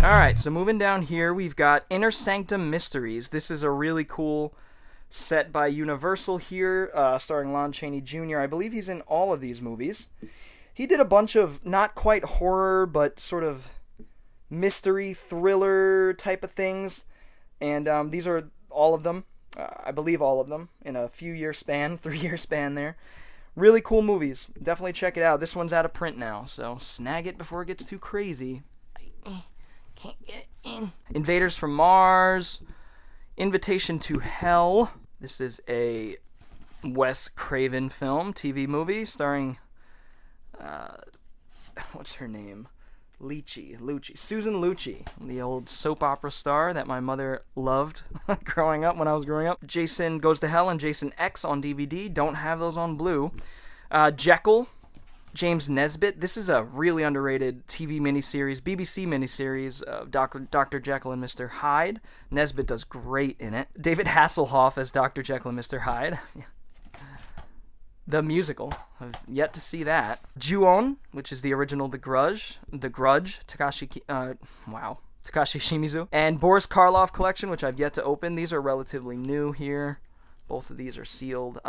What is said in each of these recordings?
Alright, so moving down here, we've got Inner Sanctum Mysteries. This is a really cool set by Universal here, starring Lon Chaney Jr. I believe he's in all of these movies. He did a bunch of not quite horror, but sort of mystery, thriller type of things. And these are all of them. I believe all of them in a few-year span, 3-year span there. Really cool movies. Definitely check it out. This one's out of print now, so snag it before it gets too crazy. Can't get it in. Invaders from Mars. Invitation to Hell. This is a Wes Craven film, TV movie, starring, what's her name? Lucci. Susan Lucci, the old soap opera star that my mother loved growing up when I was growing up. Jason Goes to Hell and Jason X on DVD. Don't have those on Blu. Jekyll, James Nesbitt. This is a really underrated TV miniseries, BBC miniseries of Dr. Jekyll and Mr. Hyde. Nesbitt does great in it. David Hasselhoff as Dr. Jekyll and Mr. Hyde. The musical. I've yet to see that. Ju-on, which is the original The Grudge. Takashi Shimizu. And Boris Karloff Collection, which I've yet to open. These are relatively new here. Both of these are sealed.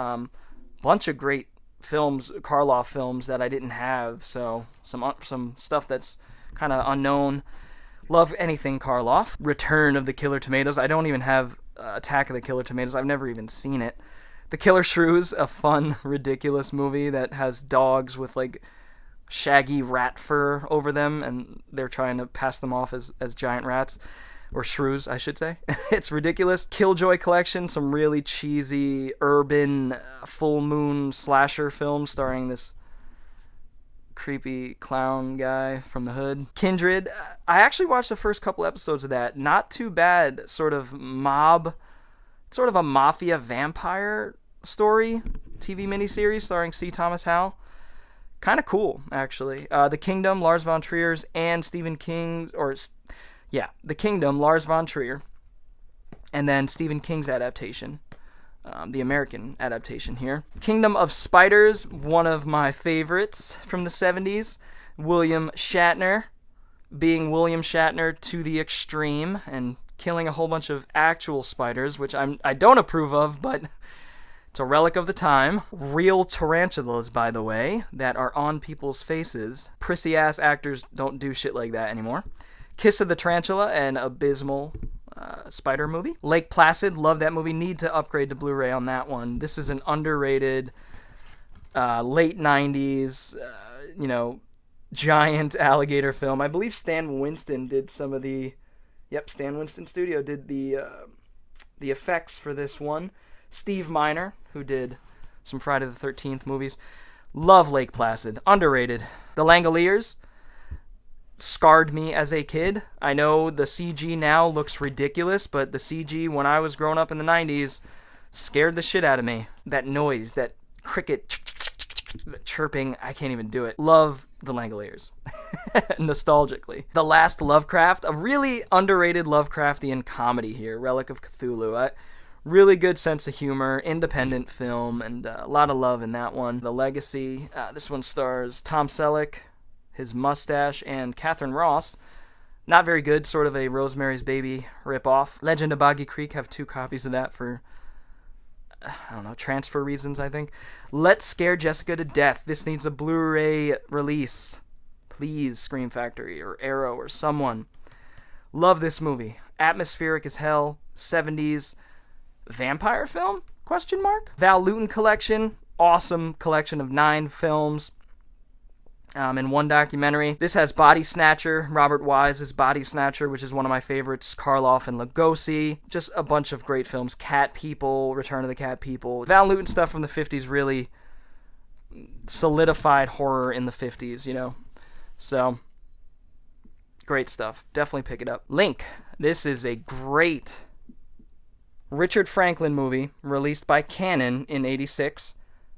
Bunch of great films, Karloff films that I didn't have. So some stuff that's kind of unknown. Love anything Karloff. Return of the Killer Tomatoes. I don't even have Attack of the Killer Tomatoes. I've never even seen it. The Killer Shrews, a fun, ridiculous movie that has dogs with, like, shaggy rat fur over them, and they're trying to pass them off as giant rats. Or shrews, I should say. It's ridiculous. Killjoy Collection, some really cheesy, urban, full moon slasher film starring this creepy clown guy from the hood. Kindred, I actually watched the first couple episodes of that. Not too bad, sort of a mafia vampire story TV miniseries starring C. Thomas Howell. Kind of cool, actually. The Kingdom, Lars von Trier's, and Stephen King's, The Kingdom, Lars von Trier, and then Stephen King's adaptation, the American adaptation here. Kingdom of Spiders, one of my favorites from the 70s. William Shatner, being William Shatner to the extreme, and killing a whole bunch of actual spiders, which I don't approve of, but it's a relic of the time. Real tarantulas, by the way, that are on people's faces. Prissy-ass actors don't do shit like that anymore. Kiss of the Tarantula, an abysmal spider movie. Lake Placid, love that movie. Need to upgrade to Blu-ray on that one. This is an underrated late 90s, giant alligator film. I believe Stan Winston did some of the... Yep, Stan Winston Studio did the effects for this one. Steve Miner, who did some Friday the 13th movies. Love Lake Placid. Underrated. The Langoliers scarred me as a kid. I know the CG now looks ridiculous, but the CG when I was growing up in the 90s scared the shit out of me. That noise, that cricket chirping, I can't even do it. Love the Langoliers. Nostalgically. The Last Lovecraft, a really underrated Lovecraftian comedy here. Relic of Cthulhu. Really good sense of humor, independent film, and a lot of love in that one. The Legacy, this one stars Tom Selleck, his mustache, and Catherine Ross. Not very good, sort of a Rosemary's Baby ripoff. Legend of Boggy Creek, have 2 copies of that for, transfer reasons, I think. Let's Scare Jessica to Death. This needs a Blu-ray release. Please, Scream Factory or Arrow or someone. Love this movie. Atmospheric as hell. 70s vampire film? ? Val Lewton Collection. Awesome collection of 9 films. And 1 documentary. This has Body Snatcher, Robert Wise's Body Snatcher, which is one of my favorites, Karloff and Lugosi. Just a bunch of great films. Cat People, Return of the Cat People. Val Lewton stuff from the 50s really solidified horror in the 50s, So, great stuff. Definitely pick it up. Link. This is a great Richard Franklin movie released by Cannon in 86,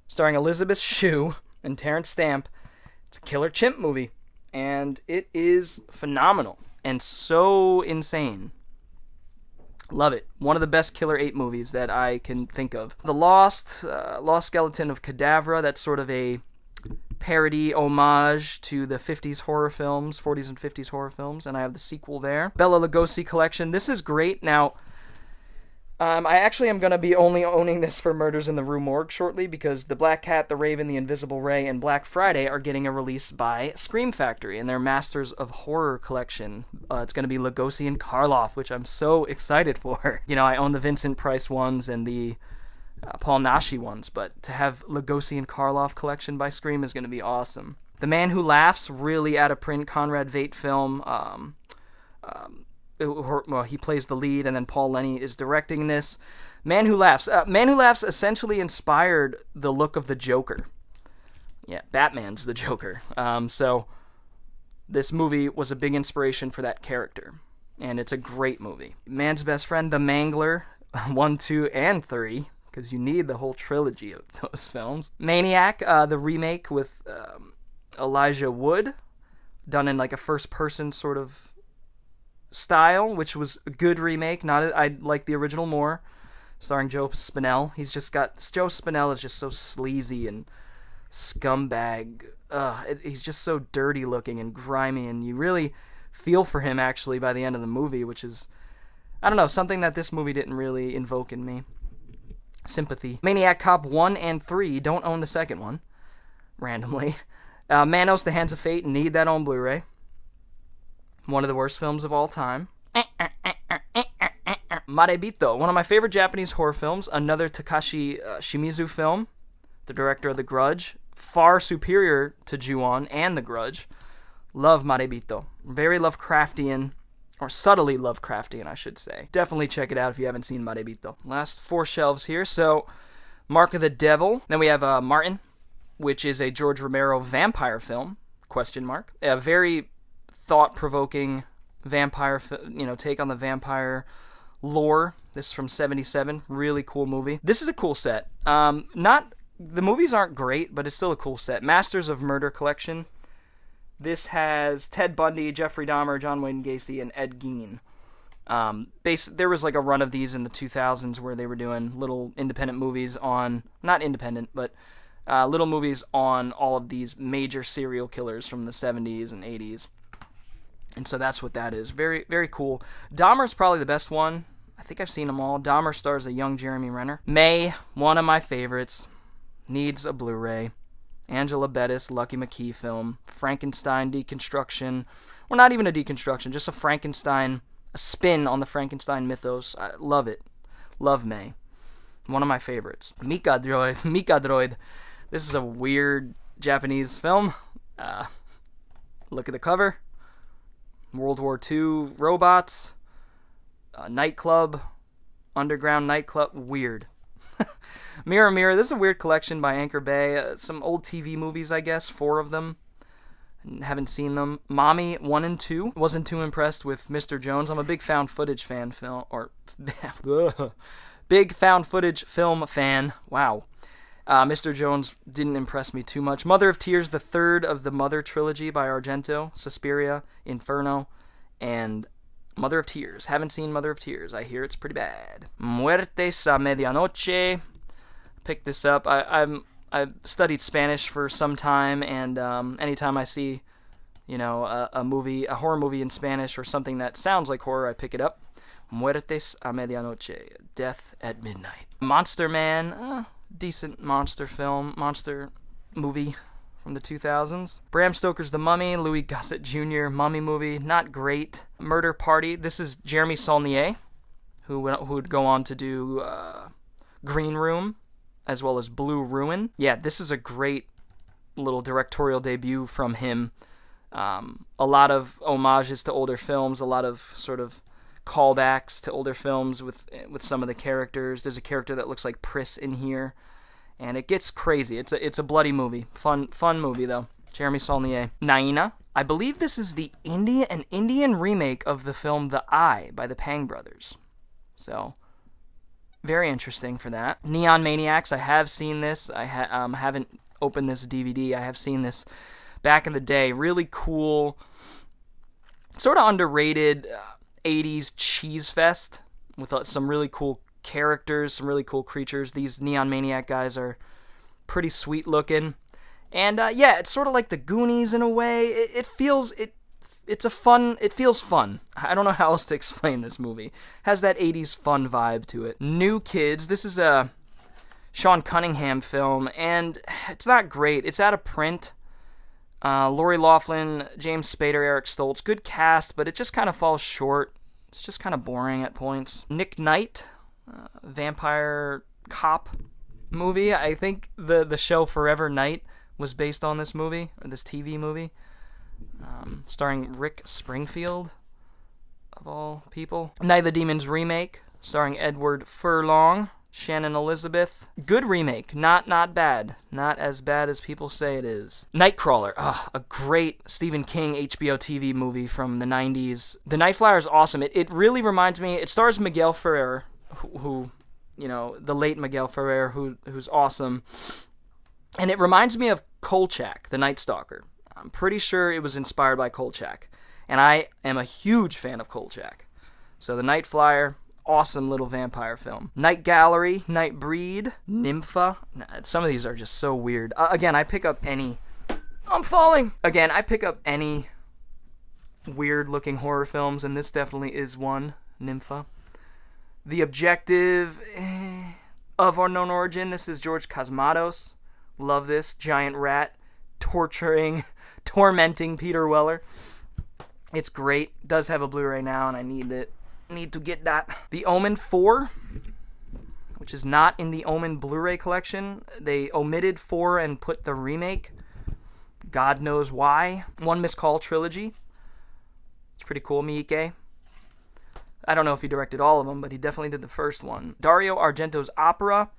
starring Elizabeth Shue and Terrence Stamp. It's a killer chimp movie, and it is phenomenal and so insane. Love it. One of the best Killer 8 movies that I can think of. The Lost Skeleton of Cadavra, that's sort of a parody homage to the 50s horror films, 40s and 50s horror films, and I have the sequel there. Bela Lugosi collection. This is great. Now, I actually am going to be only owning this for Murders in the Rue Morgue shortly, because The Black Cat, The Raven, The Invisible Ray, and Black Friday are getting a release by Scream Factory in their Masters of Horror collection. It's going to be Lugosi and Karloff, which I'm so excited for. You know, I own the Vincent Price ones and the Paul Naschy ones, but to have Lugosi and Karloff collection by Scream is going to be awesome. The Man Who Laughs, really out-of-print Conrad Veidt film. Well, he plays the lead, and then Paul Lenny is directing this. Man Who Laughs. Man Who Laughs essentially inspired the look of the Joker. Yeah, Batman's the Joker. So this movie was a big inspiration for that character, and it's a great movie. Man's Best Friend, The Mangler, 1, 2, and 3, because you need the whole trilogy of those films. Maniac, the remake with Elijah Wood, done in like a first-person sort of style, which was a good remake. I like the original more, starring Joe Spinell. Joe Spinell is just so sleazy and scumbag. He's just so dirty looking and grimy, and you really feel for him actually by the end of the movie, which is, I don't know, something that this movie didn't really invoke in me. Sympathy. Maniac Cop 1 and 3, don't own the second one, randomly. Manos, The Hands of Fate, need that on Blu-ray. One of the worst films of all time. Marebito, one of my favorite Japanese horror films. Another Takashi Shimizu film, the director of The Grudge. Far superior to Ju-On and The Grudge. Love Marebito. Very Lovecraftian, or subtly Lovecraftian, I should say. Definitely check it out if you haven't seen Marebito. Last 4 shelves here. So, Mark of the Devil. Then we have Martin, which is a George Romero vampire film, ? A very thought-provoking vampire, take on the vampire lore. This is from 1977. Really cool movie. This is a cool set. The movies aren't great, but it's still a cool set. Masters of Murder collection. This has Ted Bundy, Jeffrey Dahmer, John Wayne Gacy, and Ed Gein. There was like a run of these in the 2000s where they were doing little independent movies on, not independent, but little movies on all of these major serial killers from the 70s and 80s. And so that's what that is. Very, very cool. Dahmer's probably the best one. I think I've seen them all. Dahmer stars a young Jeremy Renner. May, one of my favorites, needs a Blu-ray. Angela Bettis, Lucky McKee film. Frankenstein deconstruction. Or not even a deconstruction, just a Frankenstein, a spin on the Frankenstein mythos. I love it. Love May. One of my favorites. Mika Droid. This is a weird Japanese film. Look at the cover. World War II robots, nightclub, underground nightclub, weird. Mirror Mirror, this is a weird collection by Anchor Bay, some old TV movies, I guess, 4 of them, haven't seen them. Mommy 1 and 2, wasn't too impressed with Mr. Jones. I'm a big found footage fan, big found footage film fan, wow. Mr. Jones didn't impress me too much. Mother of Tears, the third of the Mother trilogy by Argento, Suspiria, Inferno, and Mother of Tears. Haven't seen Mother of Tears. I hear it's pretty bad. Muertes a Medianoche. Picked this up. I've studied Spanish for some time, and anytime I see, a horror movie in Spanish or something that sounds like horror, I pick it up. Muertes a Medianoche. Death at Midnight. Monster Man. Decent monster movie from the 2000s. Bram Stoker's The Mummy, Louis Gossett Jr. mummy movie, not great. Murder Party, this is Jeremy Saulnier, who would go on to do Green Room, as well as Blue Ruin. Yeah, this is a great little directorial debut from him. A lot of homages to older films, a lot of sort of callbacks to older films with some of the characters. There's a character that looks like Pris in here, and it gets crazy. It's a bloody movie. Fun movie though. Jeremy Saulnier. Naina. I believe this is an Indian remake of the film The Eye by the Pang brothers. So very interesting for that. Neon Maniacs. I have seen this. I haven't opened this DVD. I have seen this back in the day. Really cool, sort of underrated 80s cheese fest with some really cool characters, some really cool creatures. These Neon Maniac guys are pretty sweet looking, And yeah, it's sort of like the Goonies in a way. It feels fun. I don't know how else to explain this movie. It has that 80s fun vibe to it. New Kids. This is a Sean Cunningham film, and it's not great. It's out of print. Lori Loughlin, James Spader, Eric Stoltz. Good cast, but it just kind of falls short. It's just kind of boring at points. Nick Knight, vampire cop movie. I think the show Forever Knight was based on this movie, or this TV movie, starring Rick Springfield, of all people. Night of the Demons remake, starring Edward Furlong, Shannon Elizabeth. Good remake, not bad. Not as bad as people say it is. Nightcrawler, a great Stephen King HBO TV movie from the 90s. The Night Flyer is awesome. It really reminds me, it stars Miguel Ferrer, who the late Miguel Ferrer, who's awesome. And it reminds me of Kolchak, the Night Stalker. I'm pretty sure it was inspired by Kolchak. And I am a huge fan of Kolchak. So The Night Flyer, awesome little vampire film. Night Gallery, Night Breed, Nympha. Some of these are just so weird. Again, I pick up any... I'm falling! Again, I pick up any weird-looking horror films, and this definitely is one, Nympha. The Objective, of unknown origin. This is George Cosmatos. Love this. Giant rat tormenting Peter Weller. It's great. Does have a Blu-ray now, and I need to get that. The Omen 4, which is not in the Omen Blu-ray collection. They omitted 4 and put the remake. God knows why. One Missed Call trilogy. It's pretty cool. Miike. I don't know if he directed all of them, but he definitely did the first one. Dario Argento's Opera.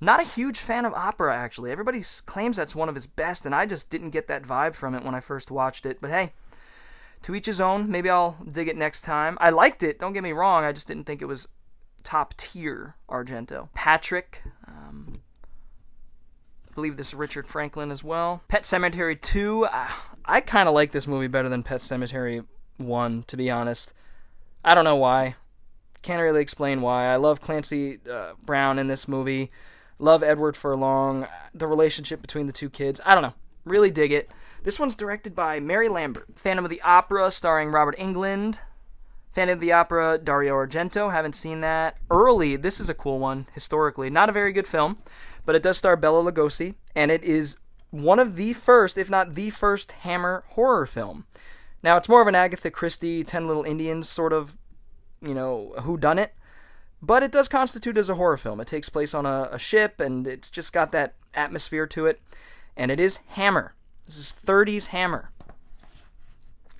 Not a huge fan of Opera, actually. Everybody claims that's one of his best, and I just didn't get that vibe from it when I first watched it. But hey, to each his own. Maybe I'll dig it next time. I liked it, don't get me wrong. I just didn't think it was top tier Argento. Patrick. I believe this is Richard Franklin as well. Pet Sematary 2. I kind of like this movie better than Pet Sematary 1, to be honest. I don't know why. Can't really explain why. I love Clancy Brown in this movie. Love Edward Furlong. The relationship between the two kids. I don't know. Really dig it. This one's directed by Mary Lambert. Phantom of the Opera, starring Robert Englund. Phantom of the Opera, Dario Argento. Haven't seen that. Early, this is a cool one, historically. Not a very good film, but it does star Bela Lugosi, and it is one of the first, if not the first, Hammer horror film. Now, it's more of an Agatha Christie, 10 Little Indians sort of, whodunit, but it does constitute as a horror film. It takes place on a ship, and it's just got that atmosphere to it, and it is Hammer. This is 30s Hammer.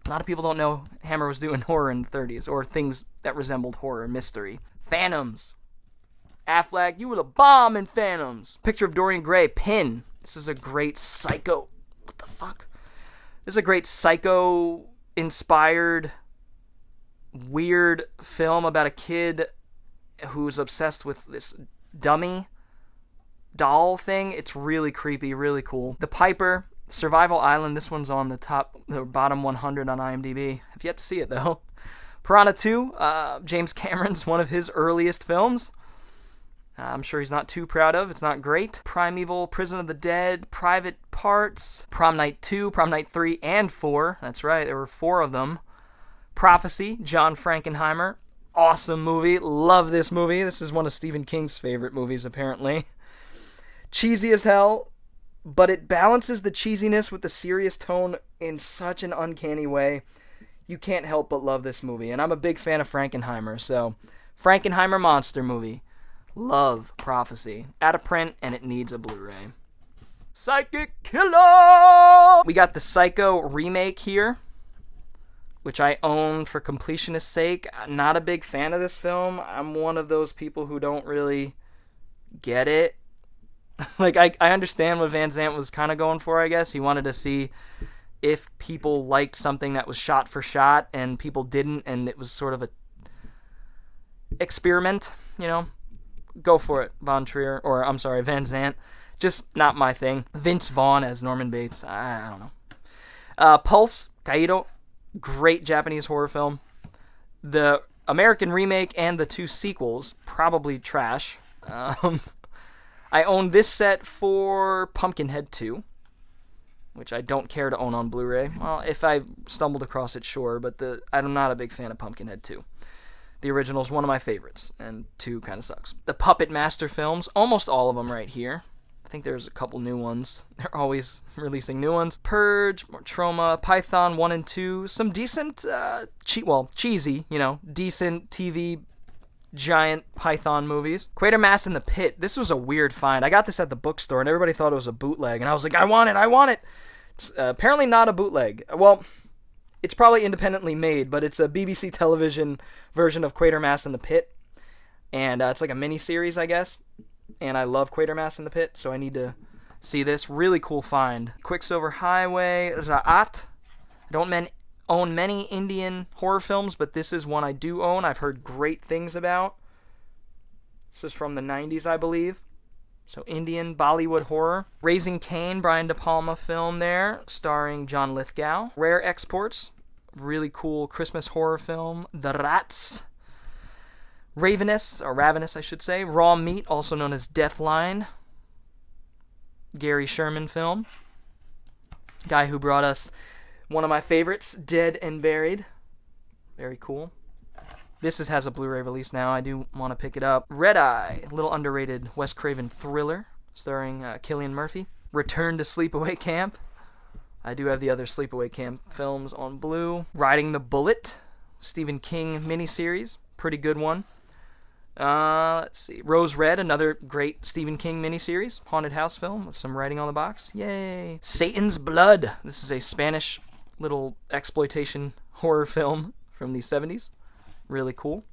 A lot of people don't know Hammer was doing horror in the 30s, or things that resembled horror, mystery. Phantoms. Affleck, you were the bomb in Phantoms. Picture of Dorian Gray, Pin. This is a great Psycho... What the fuck? This is a great Psycho-inspired, weird film about a kid who's obsessed with this dummy doll thing. It's really creepy, really cool. The Piper, Survival Island. This one's on the bottom 100 on IMDb. I've yet to see it, though. Piranha 2, James Cameron's one of his earliest films. I'm sure he's not too proud of. It's not great. Primeval, Prison of the Dead, Private Parts, Prom Night 2, Prom Night 3, and 4. That's right, there were 4 of them. Prophecy, John Frankenheimer. Awesome movie. Love this movie. This is one of Stephen King's favorite movies, apparently. Cheesy as hell, but it balances the cheesiness with the serious tone in such an uncanny way. You can't help but love this movie. And I'm a big fan of Frankenheimer, so Frankenheimer monster movie. Love Prophecy. Out of print, and it needs a Blu-ray. Psychic Killer! We got the Psycho remake here, which I own for completionist's sake. I'm not a big fan of this film. I'm one of those people who don't really get it. Like, I understand what Van Zandt was kind of going for, I guess. He wanted to see if people liked something that was shot for shot, and people didn't, and it was sort of a experiment, Go for it, Van Zandt. Just not my thing. Vince Vaughn as Norman Bates. I don't know. Pulse, Kaido. Great Japanese horror film. The American remake and the 2 sequels, probably trash. I own this set for Pumpkinhead 2. which I don't care to own on Blu-ray. Well, if I stumbled across it, sure, but I'm not a big fan of Pumpkinhead 2. The original is one of my favorites, and 2 kind of sucks. The Puppet Master films, almost all of them right here. I think there's a couple new ones. They're always releasing new ones. Purge, more Trauma, Python 1 and 2, some decent, cheesy, decent TV giant Python movies. Quatermass in the Pit. This was a weird find. I got this at the bookstore, and everybody thought it was a bootleg, and I was like, I want it! It's apparently not a bootleg. Well, it's probably independently made, but it's a BBC television version of Quatermass in the Pit, and it's like a mini-series, I guess, and I love Quatermass in the Pit, so I need to see this. Really cool find. Quicksilver Highway, Ra'at. I don't own many Indian horror films, but this is one I do own. I've heard great things about. This is from the 90s, I believe. So Indian Bollywood horror. Raising Cain, Brian De Palma film there, starring John Lithgow. Rare Exports, really cool Christmas horror film. The Rats. Ravenous, I should say. Raw Meat, also known as Deathline. Gary Sherman film. Guy who brought us one of my favorites, Dead and Buried. Very cool. This has a Blu-ray release now. I do want to pick it up. Red Eye, a little underrated Wes Craven thriller, starring Cillian Murphy. Return to Sleepaway Camp. I do have the other Sleepaway Camp films on Blu. Riding the Bullet, Stephen King miniseries. Pretty good one. Let's see. Rose Red, another great Stephen King miniseries. Haunted house film with some writing on the box. Yay. Satan's Blood. This is a Spanish little exploitation horror film from the 70s. Really cool.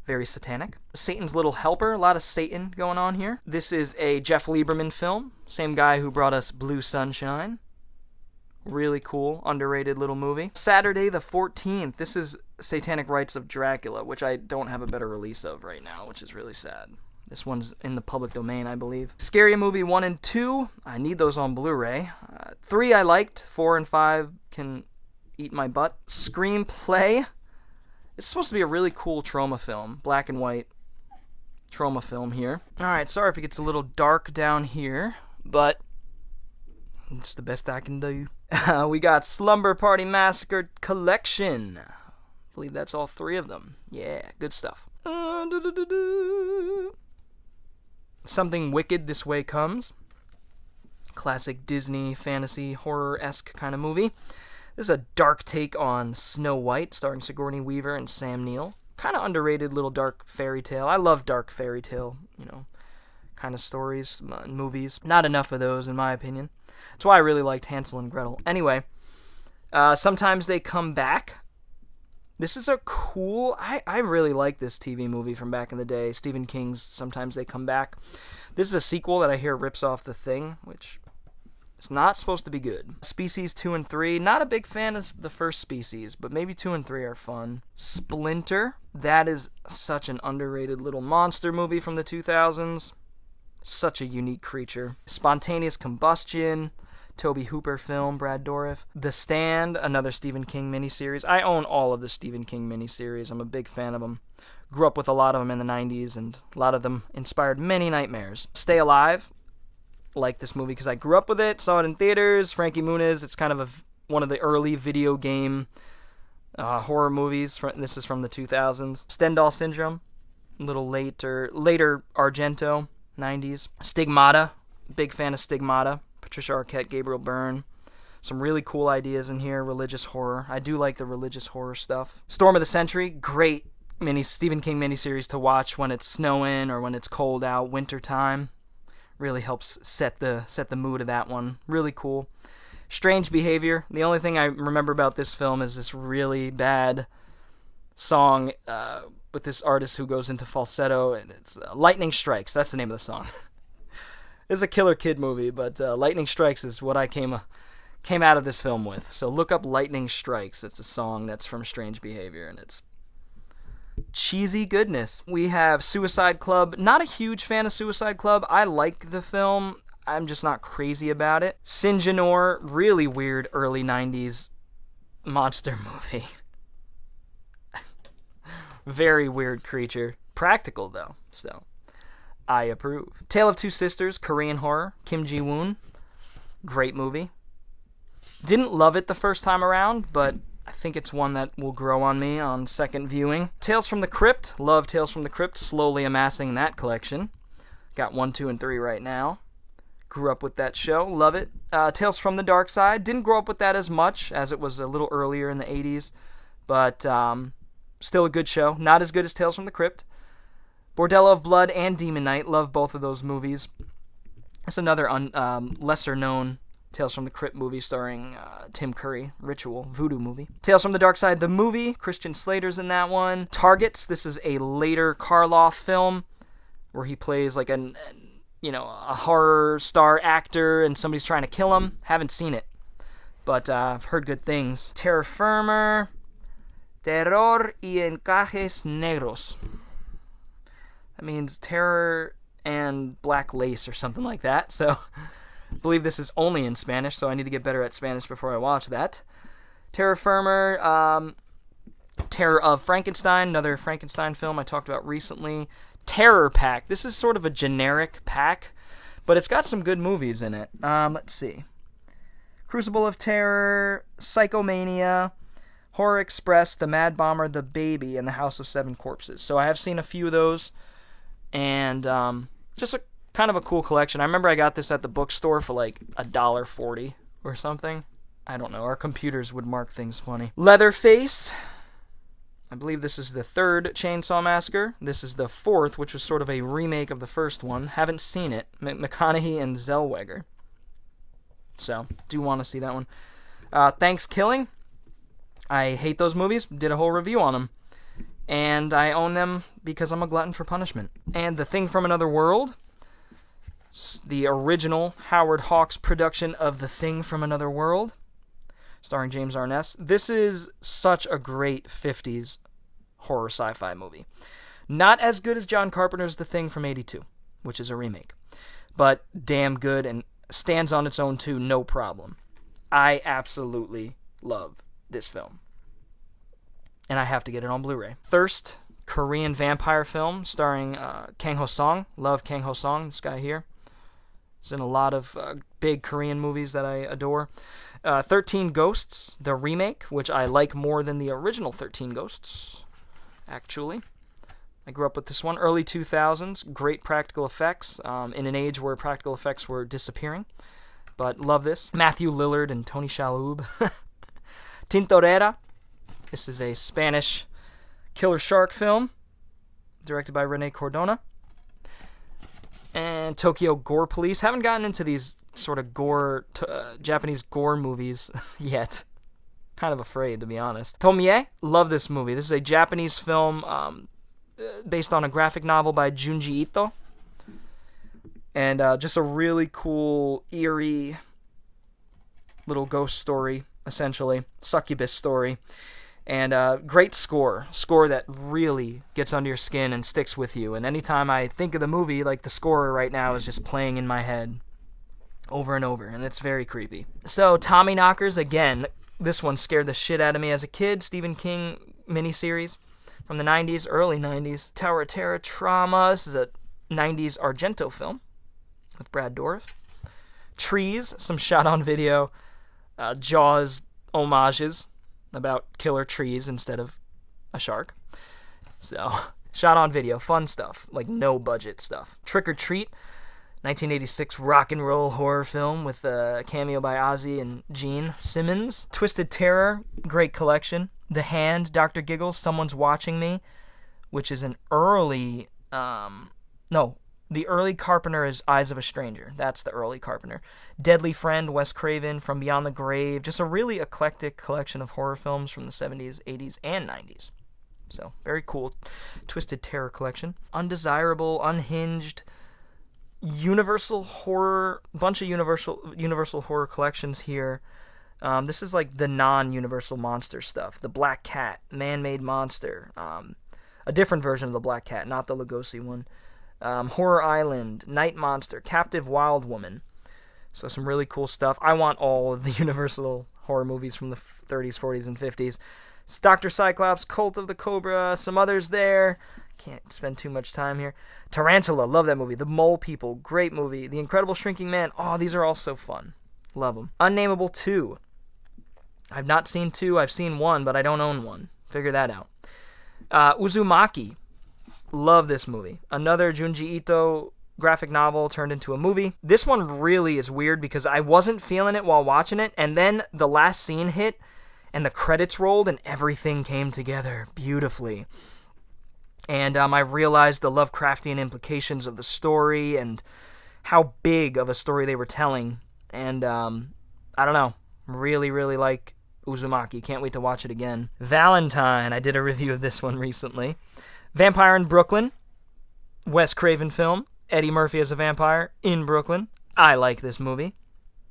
Very satanic. Satan's Little Helper. A lot of Satan going on here. This is a Jeff Lieberman film. Same guy who brought us Blue Sunshine. Really cool, underrated little movie. Saturday the 14th. This is Satanic Rites of Dracula, which I don't have a better release of right now, which is really sad. This one's in the public domain, I believe. Scary Movie 1 and 2. I need those on Blu-ray. 3 I liked. 4 and 5 can eat my butt. Screenplay. It's supposed to be a really cool trauma film. Black and white trauma film here. Alright, sorry if it gets a little dark down here, but it's the best I can do. We got Slumber Party Massacre Collection. I believe that's all 3 of them. Yeah, good stuff. Something Wicked This Way Comes. Classic Disney fantasy horror-esque kind of movie. This is a dark take on Snow White, starring Sigourney Weaver and Sam Neill. Kind of underrated little dark fairy tale. I love dark fairy tale, kind of stories and movies. Not enough of those, in my opinion. That's why I really liked Hansel and Gretel. Anyway, Sometimes They Come Back. This is a cool... I really like this TV movie from back in the day. Stephen King's Sometimes They Come Back. This is a sequel that I hear rips off The Thing, which... it's not supposed to be good. Species 2 and 3. Not a big fan of the first Species, but maybe 2 and 3 are fun. Splinter. That is such an underrated little monster movie from the 2000s. Such a unique creature. Spontaneous Combustion. Toby Hooper film, Brad Dourif. The Stand, another Stephen King miniseries. I own all of the Stephen King miniseries. I'm a big fan of them. Grew up with a lot of them in the 90s, and a lot of them inspired many nightmares. Stay Alive. Like this movie because I grew up with it, saw it in theaters. Frankie Muniz. It's kind of one of the early video game horror movies. This is from the 2000s. Stendhal Syndrome, a little later Argento, 90s. Stigmata, big fan of Stigmata. Patricia Arquette, Gabriel Byrne. Some really cool ideas in here. Religious horror. I do like the religious horror stuff. Storm of the Century, great Stephen King miniseries to watch when it's snowing or when it's cold out, winter time. Really helps set the mood of that one. Really cool. Strange Behavior. The only thing I remember about this film is this really bad song with this artist who goes into falsetto, and it's Lightning Strikes. That's the name of the song. It's a Killer Kid movie, but Lightning Strikes is what I came out of this film with. So look up Lightning Strikes. It's a song that's from Strange Behavior, and it's cheesy goodness. We have Suicide Club. Not a huge fan of Suicide Club. I like the film. I'm just not crazy about it. Sinjanor, really weird early 90s monster movie. Very weird creature. Practical, though, so I approve. Tale of Two Sisters, Korean horror. Kim Ji-woon. Great movie. Didn't love it the first time around, but I think it's one that will grow on me on second viewing. Tales from the Crypt. Love Tales from the Crypt. Slowly amassing that collection. Got 1, 2, and 3 right now. Grew up with that show. Love it. Tales from the Dark Side. Didn't grow up with that as much, as it was a little earlier in the 80s. But still a good show. Not as good as Tales from the Crypt. Bordello of Blood and Demon Knight. Love both of those movies. It's another lesser-known Tales from the Crypt movie starring Tim Curry. Ritual. Voodoo movie. Tales from the Dark Side, the movie. Christian Slater's in that one. Targets. This is a later Karloff film where he plays like a horror star actor and somebody's trying to kill him. Haven't seen it, but I've heard good things. Terra Firma. Terror y encajes negros. That means terror and black lace or something like that. So I believe this is only in Spanish, so I need to get better at Spanish before I watch that. Terra Firma, Terror of Frankenstein, another Frankenstein film I talked about recently. Terror Pack. This is sort of a generic pack, but it's got some good movies in it. Let's see. Crucible of Terror, Psychomania, Horror Express, The Mad Bomber, The Baby, and The House of Seven Corpses. So I have seen a few of those, and just a kind of a cool collection. I remember I got this at the bookstore for like $1.40 or something. I don't know. Our computers would mark things funny. Leatherface. I believe this is the third Chainsaw Massacre. This is the fourth, which was sort of a remake of the first one. Haven't seen it. McConaughey and Zellweger. So, do want to see that one. Thanksgiving. I hate those movies. Did a whole review on them. And I own them because I'm a glutton for punishment. And The Thing from Another World. The original Howard Hawks production of The Thing from Another World, starring James Arness. This is such a great 50s horror sci-fi movie. Not as good as John Carpenter's The Thing from '82, which is a remake, but damn good and stands on its own too, no problem. I absolutely love this film, and I have to get it on Blu-ray. Thirst, Korean vampire film starring Kang Ho-sung. Love Kang Ho-sung, this guy here. He's in a lot of big Korean movies that I adore. 13 Ghosts, the remake, which I like more than the original 13 Ghosts, actually. I grew up with this one. Early 2000s, great practical effects, in an age where practical effects were disappearing. But love this. Matthew Lillard and Tony Shalhoub. Tintorera. This is a Spanish killer shark film, directed by Rene Cardona. And Tokyo Gore Police. Haven't gotten into these sort of gore, Japanese gore movies yet. Kind of afraid, to be honest. Tomie, love this movie. This is a Japanese film based on a graphic novel by Junji Ito. And just a really cool, eerie little ghost story, essentially. Succubus story. And great score that really gets under your skin and sticks with you. And anytime I think of the movie, like the score right now is just playing in my head over and over, and it's very creepy. So, Tommyknockers, again, this one scared the shit out of me as a kid. Stephen King miniseries from the 90s, early 90s. Tower of Terror, Trauma. This is a 90s Argento film with Brad Dourif. Trees, some shot-on-video Jaws homages about killer trees instead of a shark. So, shot on video, fun stuff, like no budget stuff. Trick or Treat, 1986 rock and roll horror film with a cameo by Ozzy and Gene Simmons. Twisted Terror, great collection. The Hand, Dr. Giggles, Someone's Watching Me, which is an early, the early Carpenter is Eyes of a Stranger. That's the early Carpenter. Deadly Friend, Wes Craven, From Beyond the Grave. Just a really eclectic collection of horror films from the 70s, 80s, and 90s. So, very cool Twisted Terror collection. Undesirable, Unhinged, Universal Horror, bunch of Universal Horror collections here. This is like the non-Universal Monster stuff. The Black Cat, Man-Made Monster. A different version of the Black Cat, not the Lugosi one. Horror Island, Night Monster, Captive Wild Woman. So some really cool stuff. I want all of the Universal horror movies from the 30s, 40s, and 50s. It's Dr. Cyclops, Cult of the Cobra, some others there. Can't spend too much time here. Tarantula, love that movie. The Mole People, great movie. The Incredible Shrinking Man, oh, these are all so fun. Love them. Unnameable 2, I've not seen 2. I've seen 1, but I don't own 1. Figure that out. Uzumaki. Love this movie. Another Junji Ito graphic novel turned into a movie. This one really is weird because I wasn't feeling it while watching it, and then the last scene hit, and the credits rolled, and everything came together beautifully. And I realized the Lovecraftian implications of the story and how big of a story they were telling. And I don't know. Really, really like Uzumaki. Can't wait to watch it again. Valentine. I did a review of this one recently. Vampire in Brooklyn. Wes Craven film. Eddie Murphy as a vampire in Brooklyn. I like this movie.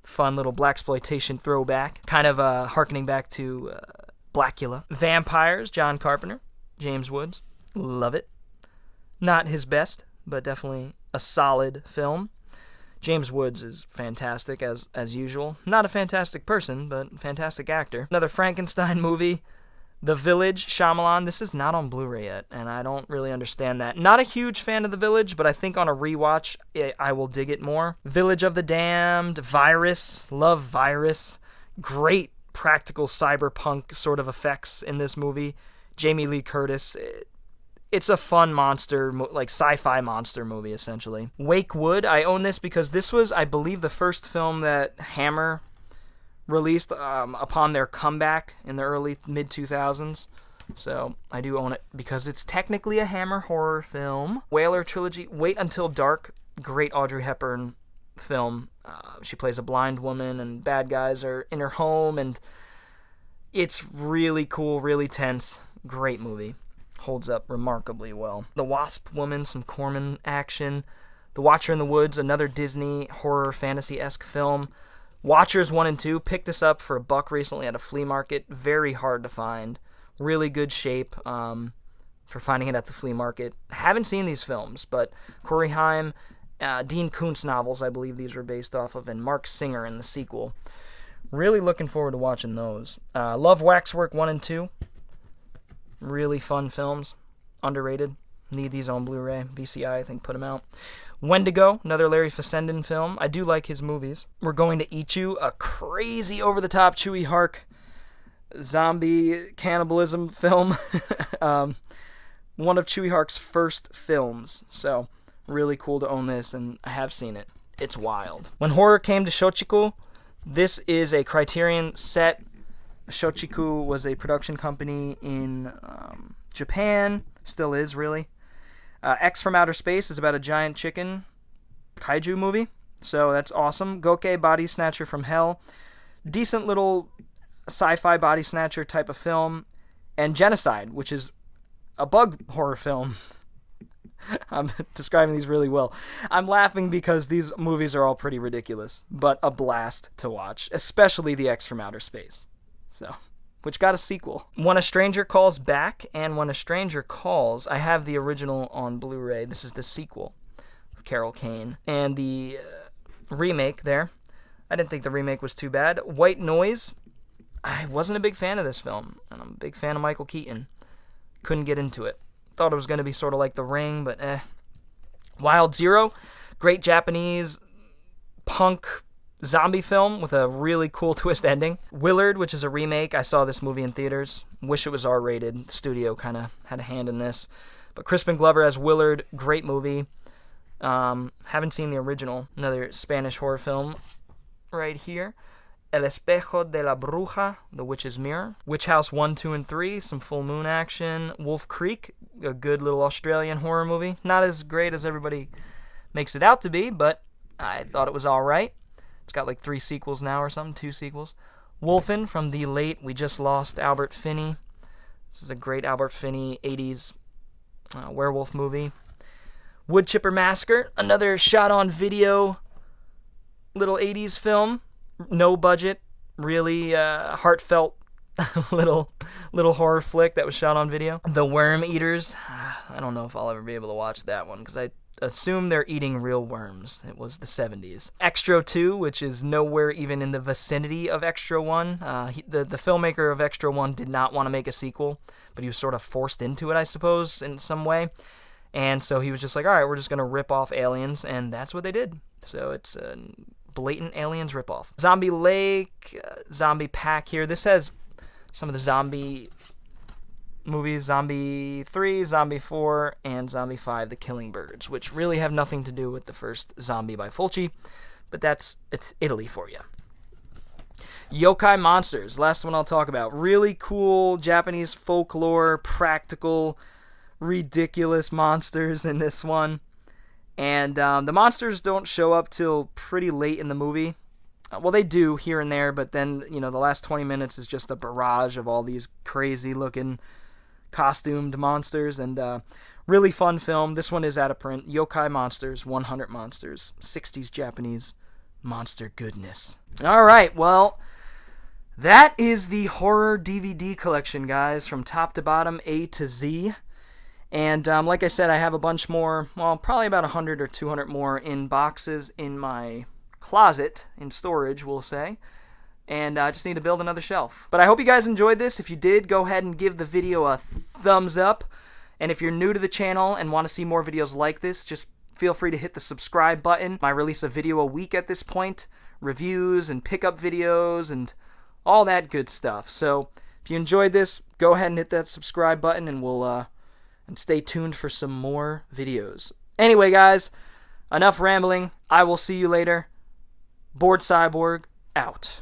Fun little blaxploitation throwback. Kind of harkening back to Blackula. Vampires. John Carpenter. James Woods. Love it. Not his best, but definitely a solid film. James Woods is fantastic, as usual. Not a fantastic person, but fantastic actor. Another Frankenstein movie, The Village, Shyamalan. This is not on Blu-ray yet, and I don't really understand that. Not a huge fan of The Village, but I think on a rewatch, I will dig it more. Village of the Damned, Virus. Love Virus. Great practical cyberpunk sort of effects in this movie. Jamie Lee Curtis. It's a fun monster, like sci-fi monster movie, essentially. Wake Wood, I own this because this was, I believe, the first film that Hammer released upon their comeback in the early, mid-2000s. So I do own it because it's technically a Hammer horror film. Whaler Trilogy, Wait Until Dark, great Audrey Hepburn film. She plays a blind woman and bad guys are in her home, and it's really cool, really tense. Great movie. Holds up remarkably well. The Wasp Woman, some Corman action. The Watcher in the Woods, another Disney horror fantasy-esque film. Watchers 1 and 2, picked this up for $1 recently at a flea market. Very hard to find. Really good shape for finding it at the flea market. Haven't seen these films, but Corey Haim, Dean Koontz novels, I believe these were based off of, and Mark Singer in the sequel. Really looking forward to watching those. Love Waxwork 1 and 2. Really fun films. Underrated. Need these on Blu-ray. VCI, I think, put them out. Wendigo, another Larry Fessenden film. I do like his movies. We're Going to Eat You, a crazy over-the-top Chewy Hark zombie cannibalism film. One of Chewy Hark's first films. So, really cool to own this, and I have seen it. It's wild. When Horror Came to Shochiku, this is a Criterion set. Shochiku was a production company in Japan, still is, really. X from Outer Space is about a giant chicken kaiju movie, so that's awesome. Goke, Body Snatcher from Hell, decent little sci-fi body snatcher type of film. And Genocide, which is a bug horror film. I'm describing these really well. I'm laughing because these movies are all pretty ridiculous, but a blast to watch, especially the X from Outer Space. So, which got a sequel. When a Stranger Calls Back and When a Stranger Calls, I have the original on Blu-ray. This is the sequel with Carol Kane. And the remake there, I didn't think the remake was too bad. White Noise, I wasn't a big fan of this film, and I'm a big fan of Michael Keaton. Couldn't get into it. Thought it was going to be sort of like The Ring, but Wild Zero, great Japanese punk zombie film with a really cool twist ending. Willard, which is a remake. I saw this movie in theaters. Wish it was R-rated. The studio kind of had a hand in this. But Crispin Glover as Willard, great movie. Haven't seen the original. Another Spanish horror film right here. El Espejo de la Bruja, The Witch's Mirror. Witch House 1, 2, and 3, some full moon action. Wolf Creek, a good little Australian horror movie. Not as great as everybody makes it out to be, but I thought it was alright. It's got like 3 sequels now or something, 2 sequels. Wolfen from the late We Just Lost Albert Finney. This is a great Albert Finney 80s werewolf movie. Wood Chipper Massacre, another shot-on-video little 80s film. No budget, really heartfelt little horror flick that was shot on video. The Worm Eaters, I don't know if I'll ever be able to watch that one because I assume they're eating real worms. It was the 70s. Extra 2, which is nowhere even in the vicinity of Extra 1. The filmmaker of Extra 1 did not want to make a sequel, but he was sort of forced into it, I suppose, in some way. And so he was just like, all right, we're just going to rip off Aliens, and that's what they did. So it's a blatant Aliens ripoff. Zombie Lake, Zombie Pack here. This has some of the zombie movies, Zombie 3, Zombie 4, and Zombie 5, The Killing Birds, which really have nothing to do with the first Zombie by Fulci, but it's Italy for you. Yokai Monsters, last one I'll talk about. Really cool Japanese folklore, practical, ridiculous monsters in this one. And the monsters don't show up till pretty late in the movie. Well, they do here and there, but then, the last 20 minutes is just a barrage of all these crazy-looking costumed monsters, and really fun film. This one is out of print. Yokai Monsters, 100 Monsters, 60s Japanese monster goodness. All right, well, that is the horror DVD collection, guys, from top to bottom, A to Z. And like I said, I have a bunch more, well, probably about 100 or 200 more in boxes in my closet, in storage, we'll say. And I just need to build another shelf. But I hope you guys enjoyed this. If you did, go ahead and give the video a thumbs up. And if you're new to the channel and want to see more videos like this, just feel free to hit the subscribe button. I release a video a week at this point. Reviews and pickup videos and all that good stuff. So if you enjoyed this, go ahead and hit that subscribe button, and we'll and stay tuned for some more videos. Anyway, guys, enough rambling. I will see you later. Bored Cyborg, out.